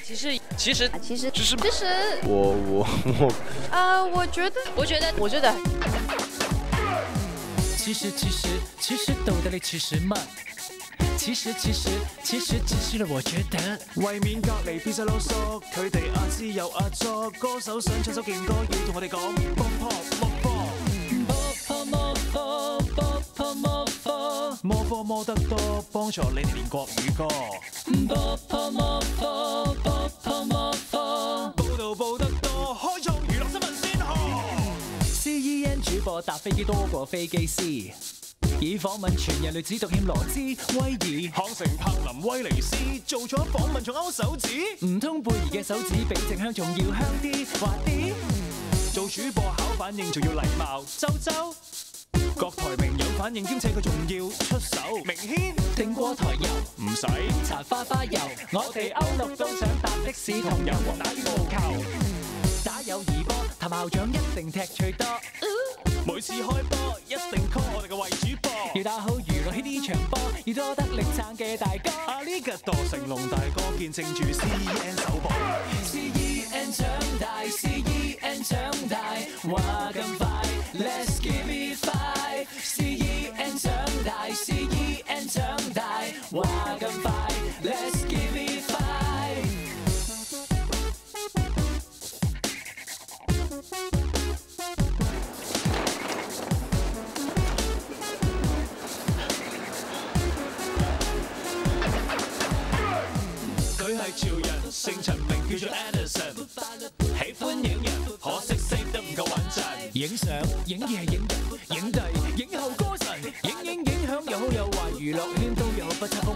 其实，我觉得，其實到底你似什麼？其實只是我覺得，為免隔離變晒囉嗦，佢哋阿芝又阿佐，歌手想唱首勁歌，要同我哋講幫摸科摸得多，幫助你哋練國語歌。報得多，開創娛樂新聞先河。CEN 主播搭飛機多過飛機師，以訪問全人類只獨欠羅茲威爾。康城柏林威尼斯做咗訪問仲勾手指，唔通貝兒嘅手指比靜香仲要香啲滑啲？做主播考反應仲要禮貌，周各台名有反應兼且佢仲要出手，明軒定過台遊唔使搽花油，我哋歐陸都想搭的士同遊王打羽毛球，打友誼波譚校長一定踢最多，每次開波一定 call 我哋嘅為主播，要打好娛樂呢場波，要多得力撐嘅大哥。阿呢個多成龍大哥見證住 CEN 首播 ，CEN 長大 ，CEN 長大，話咁快 ，Let's give it five。CEN 長大 ，CEN 長大，話咁快 ，Let's give it five。佢係潮人，姓陳名叫做 Anderson， 喜歡影人，可惜識得唔夠穩陣。影相、影嘢、影人、影帝、影後歌神，影響又好有壞，娛樂圈都有不測風雲。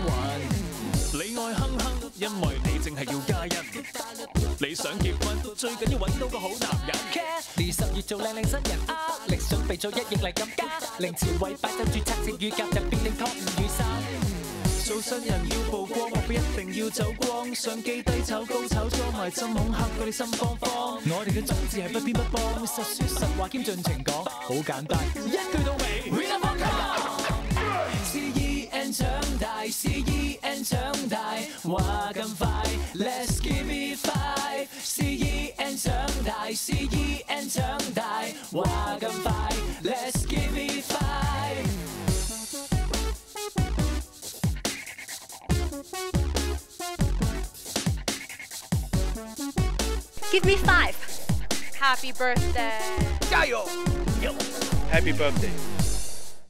你愛哼哼，因為你淨係要嘉欣。你想結婚，最緊要揾到個好男人。Kelly 10月做靚新人，壓力準備做1億嚟咁加，凌朝偉擺就註冊食乳鴿，就必定 top 5與3。做新人要曝光，目標一定要走光，相機低炒高炒裝埋針孔黑到你心慌慌。我哋嘅宗旨係不偏不幫，實說實話兼盡情講，好簡單，一句到尾。We love CEN 長大 ，CEN 長大，話咁快 ，Let's give it five。CEN 長大 ，CEN 長大，話咁快 ，Let's give it five。Give me five. Happy birthday. 加油！ Happy birthday。